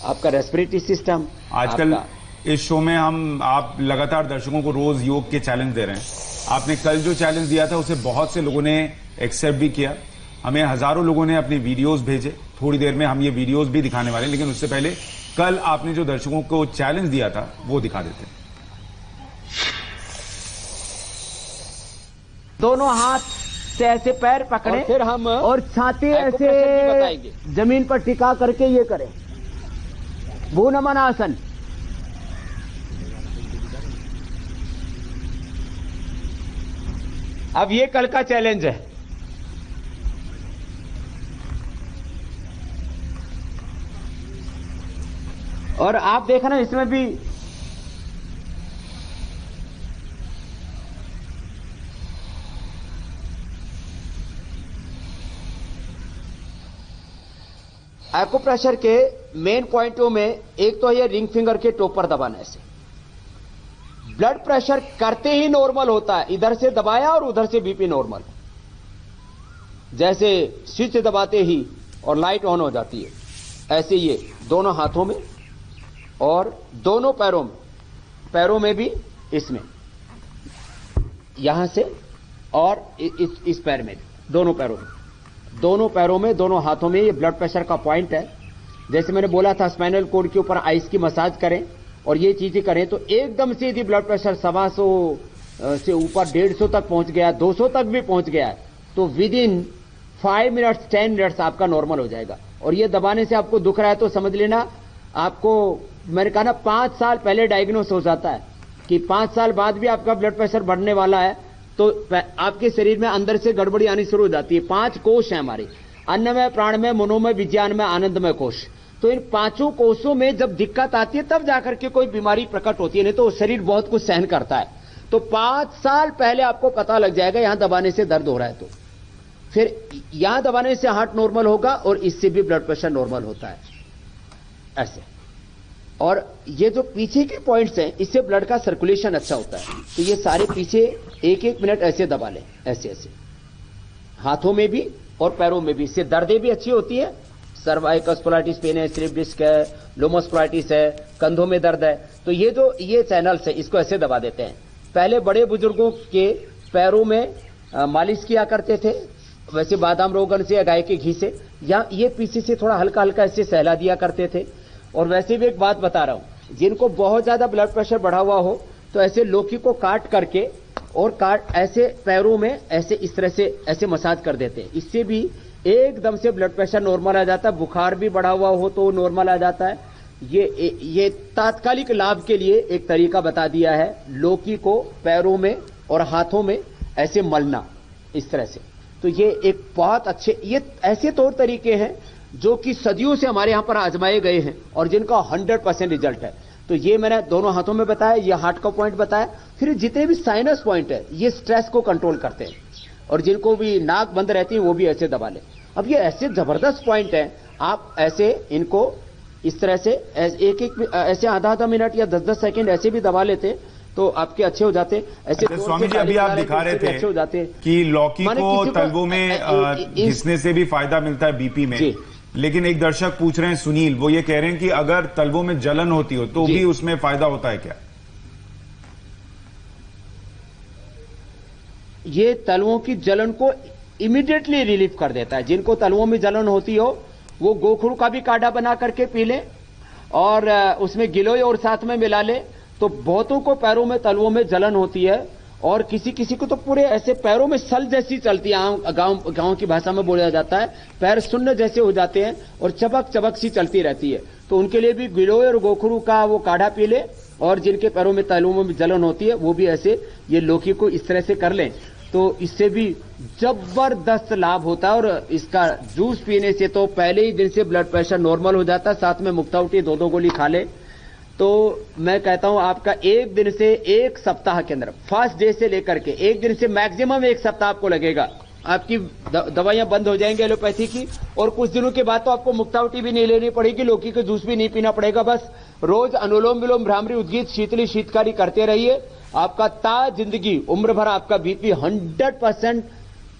आपका रेस्पिरेटरी सिस्टम। आजकल इस शो में आप लगातार दर्शकों को रोज योग के चैलेंज दे रहे हैं। आपने कल जो चैलेंज दिया था उसे बहुत से लोगों ने एक्सेप्ट भी किया, हमें हजारों लोगों ने अपने वीडियोस भेजे। थोड़ी देर में हम ये वीडियोस भी दिखाने वाले हैं, लेकिन उससे पहले कल आपने जो दर्शकों को चैलेंज दिया था वो दिखा देते हैं। दोनों हाथ से ऐसे पैर पकड़े और फिर हम और छाती ऐसे जमीन पर टिका करके ये करें, भूनमन आसन। अब ये कल का चैलेंज है। और आप देखना इसमें भी एक्यूप्रेशर के मेन पॉइंटों में एक तो ये रिंग फिंगर के टॉप पर दबाने से ब्लड प्रेशर करते ही नॉर्मल होता है। इधर से दबाया और उधर से बीपी नॉर्मल, जैसे स्विच दबाते ही और लाइट ऑन हो जाती है, ऐसे ये दोनों हाथों में और दोनों पैरों में भी, इसमें यहां से और इस पैर में भी, दोनों पैरों में दोनों हाथों में। ये ब्लड प्रेशर का पॉइंट है। जैसे मैंने बोला था स्पाइनल कोड के ऊपर आइस की मसाज करें और ये चीजें करें तो एकदम से यदि ब्लड प्रेशर 125 से ऊपर 150 तक पहुंच गया, 200 तक भी पहुंच गया है, तो विद इन 5 मिनट्स 10 मिनट्स आपका नॉर्मल हो जाएगा। और ये दबाने से आपको दुख रहा है तो समझ लेना आपको, मैंने कहा ना 5 साल पहले डायग्नोस हो जाता है कि 5 साल बाद भी आपका ब्लड प्रेशर बढ़ने वाला है, तो आपके शरीर में अंदर से गड़बड़ी आनी शुरू हो जाती है। 5 कोश है हमारे, अन्नमय, प्राणमय, मनोमय, विज्ञानमय, आनंदमय कोश। तो इन पांचों कोषों में जब दिक्कत आती है तब जाकर के कोई बीमारी प्रकट होती है, नहीं तो शरीर बहुत कुछ सहन करता है। तो 5 साल पहले आपको पता लग जाएगा यहां दबाने से दर्द हो रहा है, तो फिर यहां दबाने से हार्ट नॉर्मल होगा और इससे भी ब्लड प्रेशर नॉर्मल होता है ऐसे। और ये जो पीछे के पॉइंट्स हैं इससे ब्लड का सर्कुलेशन अच्छा होता है। तो ये सारे पीछे 1-1 मिनट ऐसे दबा लें, ऐसे ऐसे, हाथों में भी और पैरों में भी। इससे दर्दें भी अच्छी होती है। सर्वाइकल स्पोलाइटिस पेन है, स्लिप डिस्क है, लोमोस्पोलाइटिस है, कंधों में दर्द है, तो ये चैनल्स है, इसको ऐसे दबा देते हैं। पहले बड़े बुजुर्गों के पैरों में मालिश किया करते थे, वैसे बादाम रोगन से या गाय के घी से, या ये पीछे से थोड़ा हल्का हल्का ऐसे सहला दिया करते थे। और वैसे भी एक बात बता रहा हूं, जिनको बहुत ज्यादा ब्लड प्रेशर बढ़ा हुआ हो तो ऐसे लौकी को काट करके और ऐसे पैरों में ऐसे इस तरह से ऐसे मसाज कर देते हैं। इससे भी एकदम से ब्लड प्रेशर नॉर्मल आ जाता है। बुखार भी बढ़ा हुआ हो तो नॉर्मल आ जाता है। ये तात्कालिक लाभ के लिए एक तरीका बता दिया है, लौकी को पैरों में और हाथों में ऐसे मलना इस तरह से। तो ये एक बहुत अच्छे, ये ऐसे तौर तरीके हैं जो कि सदियों से हमारे यहां पर आजमाए गए हैं और जिनका 100% रिजल्ट है। तो ये मैंने दोनों हाथों में बताया, ये हार्ट का पॉइंट बताया। फिर जितने भी साइनस पॉइंट है ये स्ट्रेस को कंट्रोल करते हैं, और जिनको भी नाक बंद रहती है वो भी ऐसे दबा लें। अब ये ऐसे जबरदस्त पॉइंट है, आप ऐसे इनको इस तरह से एक ऐसे आधा मिनट या 10-10 सेकंड ऐसे भी दबा लेते तो आपके अच्छे हो जाते। ऐसे स्वामी जी अभी आप दिखा रहे थे अच्छे हो जाते कि लौकी को तलवों में घिसने से भी फायदा मिलता है बीपी में, लेकिन एक दर्शक पूछ रहे हैं सुनील, वो ये कह रहे हैं कि अगर तलवों में जलन होती हो तो भी उसमें फायदा होता है क्या? ये तलवों की जलन को इमीडिएटली रिलीफ कर देता है। जिनको तलवों में जलन होती हो वो गोखरू का भी काढ़ा बना करके पी लें और उसमें गिलोय और साथ में मिला लें। तो बहुतों को पैरों में तलवों में जलन होती है और किसी किसी को तो पूरे ऐसे पैरों में सल जैसी चलती है, गांव की भाषा में बोला जाता है, पैर शून्य जैसे हो जाते हैं और चबक चबक सी चलती रहती है। तो उनके लिए भी गिलोय और गोखरू का वो काढ़ा पी ले, और जिनके पैरों में तलवों में जलन होती है वो भी ऐसे ये लौकी को इस तरह से कर लें, तो इससे भी जबरदस्त लाभ होता है। और इसका जूस पीने से तो पहले ही दिन से ब्लड प्रेशर नॉर्मल हो जाता है। साथ में मुक्तावटी 2-2 गोली खा ले तो मैं कहता हूं आपका एक दिन से एक सप्ताह के अंदर, फर्स्ट डे से लेकर के एक दिन से मैक्सिमम एक सप्ताह आपको लगेगा, आपकी दवाइयां बंद हो जाएंगी एलोपैथी की। और कुछ दिनों के बाद तो आपको मुक्तावटी भी नहीं लेनी पड़ेगी, लौकी का जूस भी नहीं पीना पड़ेगा। बस रोज अनुलोम विलोम भ्रामरी उद्गीत शीतली शीतकारी करते रहिए। आपका ता जिंदगी उम्र भर आपका बीपी 100%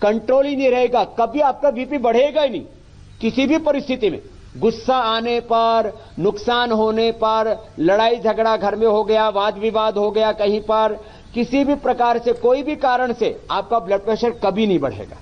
कंट्रोल ही नहीं रहेगा। कभी आपका बीपी बढ़ेगा ही नहीं किसी भी परिस्थिति में। गुस्सा आने पर, नुकसान होने पर, लड़ाई झगड़ा घर में हो गया, वाद विवाद हो गया कहीं पर, किसी भी प्रकार से कोई भी कारण से आपका ब्लड प्रेशर कभी नहीं बढ़ेगा।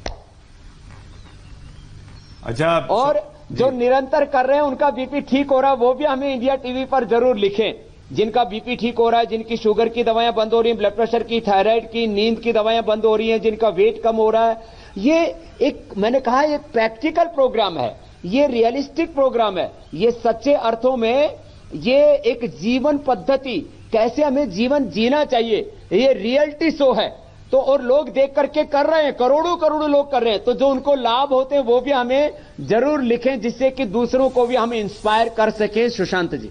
अच्छा, और जो निरंतर कर रहे हैं उनका बीपी ठीक हो रहा है वो भी हमें इंडिया टीवी पर जरूर लिखें। जिनका बीपी ठीक हो रहा है, जिनकी शुगर की दवाइयां बंद हो रही हैं, ब्लड प्रेशर की, थायराइड की, नींद की दवाइयां बंद हो रही हैं, जिनका वेट कम हो रहा है, ये एक मैंने कहा ये प्रैक्टिकल प्रोग्राम है, ये रियलिस्टिक प्रोग्राम है, ये सच्चे अर्थों में ये एक जीवन पद्धति, कैसे हमें जीवन जीना चाहिए, ये रियलिटी शो है। तो और लोग देख करके कर रहे हैं, करोड़ों करोड़ों लोग कर रहे हैं। तो जो उनको लाभ होते हैं वो भी हमें जरूर लिखें, जिससे कि दूसरों को भी हम इंस्पायर कर सकें। सुशांत जी,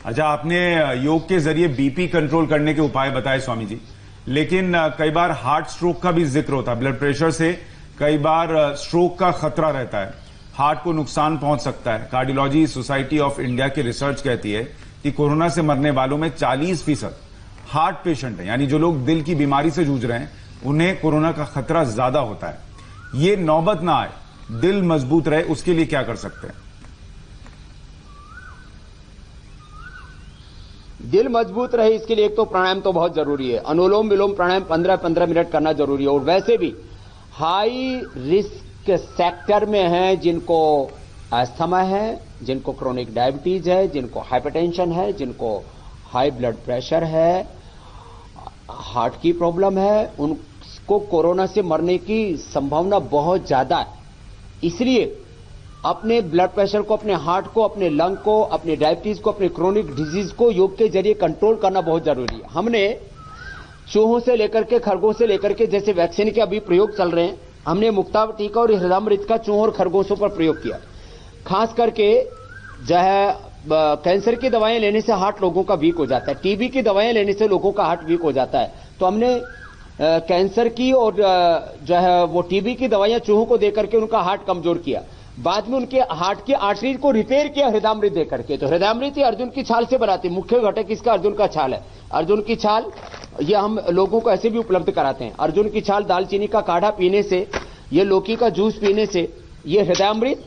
अच्छा, आपने योग के जरिए बीपी कंट्रोल करने के उपाय बताए स्वामी जी, लेकिन कई बार हार्ट स्ट्रोक का भी जिक्र होता है। ब्लड प्रेशर से कई बार स्ट्रोक का खतरा रहता है, हार्ट को नुकसान पहुंच सकता है। कार्डियोलॉजी सोसाइटी ऑफ इंडिया की रिसर्च कहती है कि कोरोना से मरने वालों में 40% हार्ट पेशेंट है, यानी जो लोग दिल की बीमारी से जूझ रहे हैं उन्हें कोरोना का खतरा ज्यादा होता है। ये नौबत ना आए, दिल मजबूत रहे, उसके लिए क्या कर सकते हैं? दिल मजबूत रहे इसके लिए एक तो प्राणायाम तो बहुत जरूरी है। अनुलोम विलोम प्राणायाम 15-15 मिनट करना जरूरी है। और वैसे भी हाई रिस्क सेक्टर में है, जिनको अस्थमा है, जिनको क्रोनिक डायबिटीज है, जिनको हाइपरटेंशन है, जिनको हाई ब्लड प्रेशर है, हार्ट की प्रॉब्लम है, उनको कोरोना से मरने की संभावना बहुत ज्यादा है। इसलिए अपने ब्लड प्रेशर को, अपने हार्ट को, अपने लंग को, अपने डायबिटीज को, अपने क्रोनिक डिजीज को योग के जरिए कंट्रोल करना बहुत जरूरी है। हमने चूहों से लेकर के, खरगोश से लेकर के, जैसे वैक्सीन के अभी प्रयोग चल रहे हैं, हमने मुक्तावटी का और हृदयामृत का चूहों और खरगोशों पर प्रयोग किया। खास करके जो है कैंसर की दवाएं लेने से हार्ट लोगों का वीक हो जाता है, टीबी की दवाएं लेने से लोगों का हार्ट वीक हो जाता है। तो हमने कैंसर की और जो है वो टीबी की दवाइयां चूहों को देकर के उनका हार्ट कमजोर किया। बाद में उनके हार्ट की आर्टरी को रिपेयर किया हृदयामृत देकर के। तो हृदयामृत ही अर्जुन की छाल से बनाती, मुख्य घटक इसका अर्जुन का छाल है। अर्जुन की छाल ये हम लोगों को ऐसे भी उपलब्ध कराते हैं। अर्जुन की छाल, दालचीनी का काढ़ा पीने से, ये लौकी का जूस पीने से, ये हृदयामृत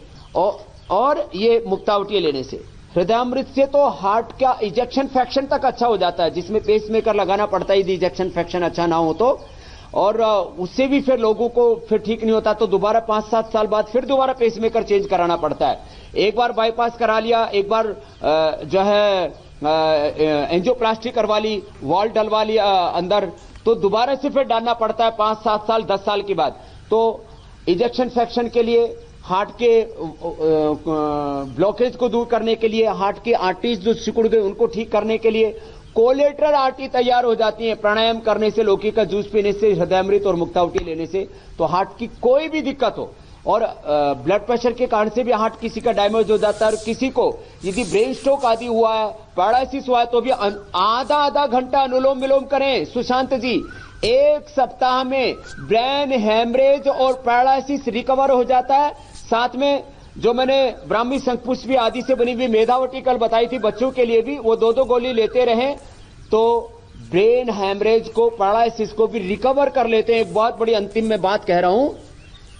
और ये मुक्तावटी लेने से, हृदयामृत से तो हार्ट का इजेक्शन फ्रैक्शन तक अच्छा हो जाता है, जिसमें पेसमेकर लगाना पड़ता है यदि इजेक्शन फ्रैक्शन अच्छा ना हो तो। और उससे भी फिर लोगों को फिर ठीक नहीं होता तो दोबारा 5-7 साल बाद फिर दोबारा पेसमेकर चेंज कराना पड़ता है। एक बार बाईपास करा लिया, एक बार जो है एंजियोप्लास्टी करवा ली, वॉल डलवा लिया अंदर, तो दोबारा से फिर डालना पड़ता है 5-7 साल 10 साल के बाद। तो इजेक्शन फ्रैक्शन के लिए, हार्ट के ब्लॉकेज को दूर करने के लिए, हार्ट की आर्टरीज जो सिकुड़ गए उनको ठीक करने के लिए कोलेटरल आर्टरी तैयार हो जाती है प्राणायाम करने से, लौकी का जूस पीने से, हृदयामृत और मुक्तावटी लेने से। तो हार्ट की कोई भी दिक्कत हो, और ब्लड प्रेशर के कारण से भी हार्ट किसी का डैमेज हो जाता है, और किसी को यदि ब्रेन स्ट्रोक आदि हुआ है, पैरालिसिस हुआ है, तो भी आधा घंटा अनुलोम विलोम करें सुशांत जी। 1 सप्ताह में ब्रेन हैमरेज और पैरालिसिस रिकवर हो जाता है। साथ में जो मैंने ब्राह्मी शंखपुष्पी आदि से बनी हुई मेधावटी कल बताई थी बच्चों के लिए भी, वो 2-2 गोली लेते रहें तो ब्रेन हैमरेज को, पैरालिसिस को भी रिकवर कर लेते हैं। एक बहुत बड़ी अंतिम में बात कह रहा हूं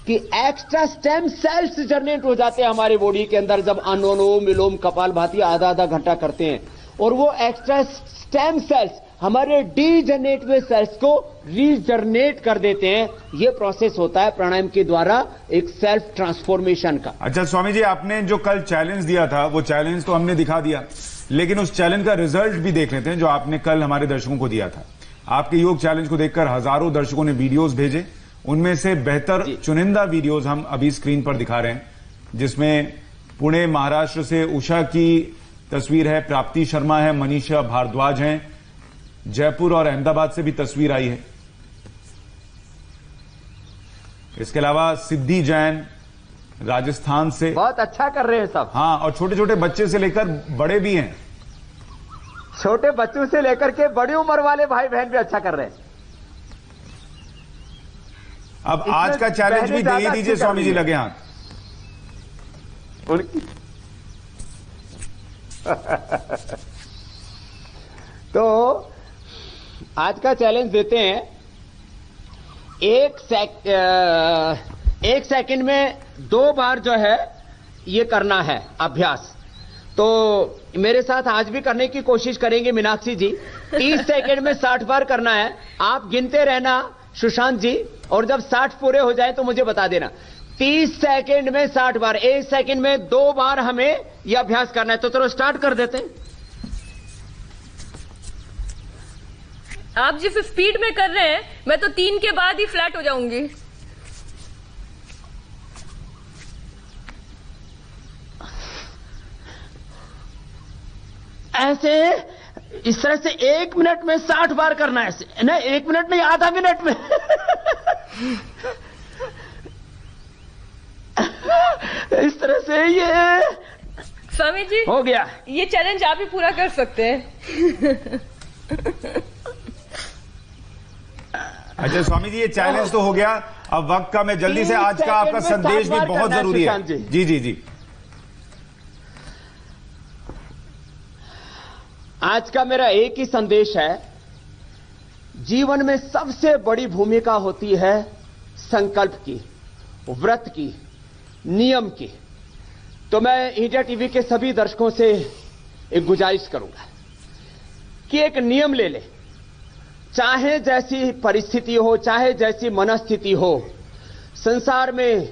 कि एक्स्ट्रा स्टेम सेल्स जनरेट हो जाते हैं हमारे बॉडी के अंदर जब अनुलोम विलोम कपालभाति आधा घंटा करते हैं, और वो एक्स्ट्रा स्टेम सेल्स हमारे डीजनरेट हुए सेल्स को रीजनरेट कर देते हैं। ये प्रोसेस होता है प्राणायाम के द्वारा एक सेल्फ ट्रांसफॉर्मेशन का। अच्छा स्वामी जी, आपने जो कल चैलेंज दिया था वो चैलेंज तो हमने दिखा दिया, लेकिन उस चैलेंज का रिजल्ट भी देख लेते हैं जो आपने कल हमारे दर्शकों को दिया था। आपके योग चैलेंज को देखकर हजारों दर्शकों ने वीडियोस भेजे, उनमें से बेहतर चुनिंदा वीडियोस हम अभी स्क्रीन पर दिखा रहे हैं, जिसमें पुणे महाराष्ट्र से उषा की तस्वीर है, प्राप्ति शर्मा है, मनीषा भारद्वाज हैं, जयपुर और अहमदाबाद से भी तस्वीर आई है। इसके अलावा सिद्धि जैन राजस्थान से, बहुत अच्छा कर रहे हैं सब। हाँ, और छोटे छोटे बच्चे से लेकर बड़े भी हैं, छोटे बच्चों से लेकर के बड़ी उम्र वाले भाई बहन भी अच्छा कर रहे हैं। अब आज का चैलेंज भी दे दीजिए स्वामी जी, लगे हाथ। तो आज का चैलेंज देते हैं, 1 सेकंड में 2 बार जो है ये करना है अभ्यास। तो मेरे साथ आज भी करने की कोशिश करेंगे मीनाक्षी जी। 30 सेकंड में 60 बार करना है। आप गिनते रहना सुशांत जी, और जब 60 पूरे हो जाए तो मुझे बता देना। 30 सेकंड में 60 बार, 1 सेकंड में 2 बार हमें यह अभ्यास करना है। तो चलो स्टार्ट कर देते हैं। आप जिस स्पीड में कर रहे हैं, मैं तो 3 के बाद ही फ्लैट हो जाऊंगी। ऐसे इस तरह से 1 मिनट में 60 बार करना है। ऐसे नहीं, 1 मिनट नहीं, आधा मिनट में। इस तरह से ये स्वामी जी हो गया। ये चैलेंज आप ही पूरा कर सकते हैं। अच्छा स्वामी जी, ये चैलेंज तो हो गया, अब वक्त का मैं जल्दी से, आज का आपका संदेश भी बहुत जरूरी है। जी जी जी। आज का मेरा एक ही संदेश है, जीवन में सबसे बड़ी भूमिका होती है संकल्प की, व्रत की, नियम की। तो मैं इंडिया टीवी के सभी दर्शकों से एक गुजारिश करूंगा कि एक नियम ले ले। चाहे जैसी परिस्थिति हो, चाहे जैसी मनस्थिति हो, संसार में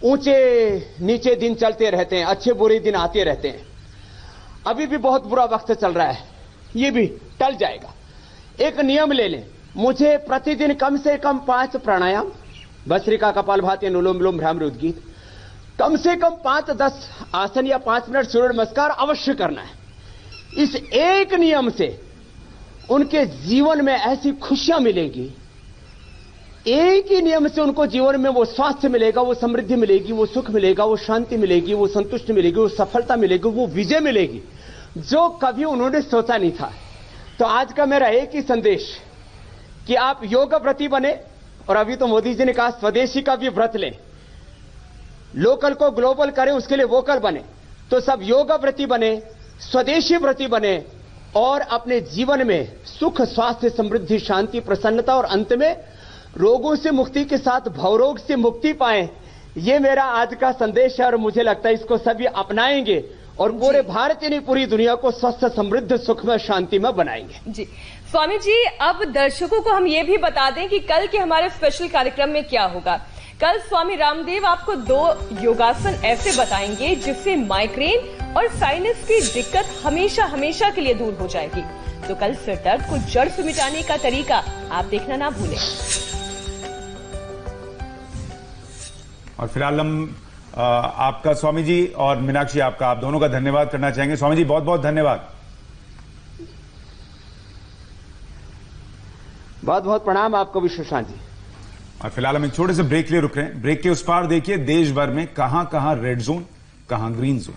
ऊंचे नीचे दिन चलते रहते हैं, अच्छे बुरे दिन आते रहते हैं। अभी भी बहुत बुरा वक्त चल रहा है, ये भी टल जाएगा। एक नियम ले लें, मुझे प्रतिदिन कम से कम 5 प्राणायाम, भस्त्रिका, कपालभाति, अनुलोम विलोम, भ्रामरी, उद्गीत, कम से कम 5-10 आसन या 5 मिनट सूर्य नमस्कार अवश्य करना है। इस एक नियम से उनके जीवन में ऐसी खुशियां मिलेंगी एक ही नियम से उनको जीवन में वो स्वास्थ्य मिलेगा, वो समृद्धि मिलेगी, वो सुख मिलेगा, वो शांति मिलेगी, वो संतुष्टि मिलेगी, वो सफलता मिलेगी, वो विजय मिलेगी, जो कभी उन्होंने सोचा नहीं था। तो आज का मेरा एक ही संदेश कि आप योग व्रती बने, और अभी तो मोदी जी ने कहा स्वदेशी का भी व्रत लें, लोकल को ग्लोबल करें, उसके लिए वोकल बने। तो सब योग व्रती बने, स्वदेशी व्रती बने, और अपने जीवन में सुख, स्वास्थ्य, समृद्धि, शांति, प्रसन्नता, और अंत में रोगों से मुक्ति के साथ भवरोग से मुक्ति पाएं। ये मेरा आज का संदेश है, और मुझे लगता है इसको सभी अपनाएंगे और पूरे भारत ही नहीं पूरी दुनिया को स्वस्थ, समृद्ध, सुखमय, शांतिमय बनाएंगे। जी स्वामी जी, अब दर्शकों को हम ये भी बता दें कि कल के हमारे स्पेशल कार्यक्रम में क्या होगा। कल स्वामी रामदेव आपको 2 योगासन ऐसे बताएंगे जिससे माइग्रेन और साइनस की दिक्कत हमेशा हमेशा के लिए दूर हो जाएगी। तो कल सिर दर्द को जड़ से मिटाने का तरीका आप देखना ना भूलें। और फिलहाल हम आपका स्वामी जी और मीनाक्षी आपका, आप दोनों का धन्यवाद करना चाहेंगे। स्वामी जी बहुत बहुत धन्यवाद। बहुत बहुत प्रणाम आपको भी सुशांत जी। और फिलहाल हम एक छोटे से ब्रेक लिए रुक रहे हैं। ब्रेक के उस पार देखिए देश भर में कहां कहां रेड जोन, कहां ग्रीन जोन।